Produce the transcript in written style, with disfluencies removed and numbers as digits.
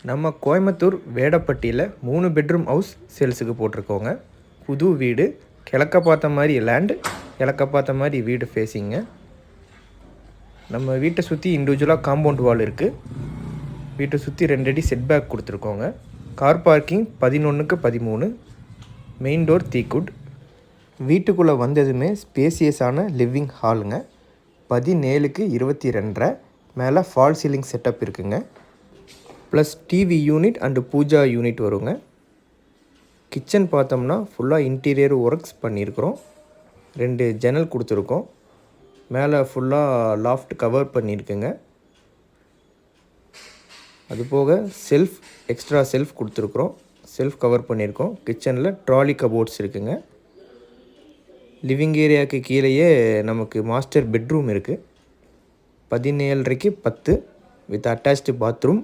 நம்ம Coimbatore வேடப்பட்டியில் 3 bedroom house சேல்ஸுக்கு போட்டிருக்கோங்க. புது வீடு, கிழக்க பார்த்த மாதிரி லேண்டு, கிழக்க பார்த்த மாதிரி வீடு ஃபேஸிங்க. நம்ம வீட்டை சுற்றி இண்டிவிஜுவலாக காம்பவுண்ட் வால் இருக்குது. வீட்டை சுற்றி 2 அடி set back கொடுத்துருக்கோங்க. Car parking 11க்கு 13. Main door தீக்குட். வீட்டுக்குள்ளே வந்ததுமே ஸ்பேசியஸான லிவிங் ஹாலுங்க. 17க்கு 22.5. மேலே ஃபால் சீலிங் செட்டப் இருக்குங்க. Plus TV unit and Pooja unit வருங்க. கிச்சன் பார்த்தோம்னா ஃபுல்லாக இன்டீரியர் ஒர்க்ஸ் பண்ணியிருக்கிறோம். 2 ஜன்னல் கொடுத்துருக்கோம். மேலே ஃபுல்லாக லாஃப்ட் கவர் பண்ணியிருக்குங்க. அதுபோக எக்ஸ்ட்ரா செல்ஃப் கொடுத்துருக்குறோம். செல்ஃப் கவர் பண்ணியிருக்கோம். கிச்சனில் ட்ராலி கபோர்ட்ஸ் இருக்குங்க. லிவிங் ஏரியாவுக்கு கீழேயே நமக்கு மாஸ்டர் பெட்ரூம் இருக்குது. 17.5க்கு 10 வித் அட்டாச்டு பாத்ரூம்.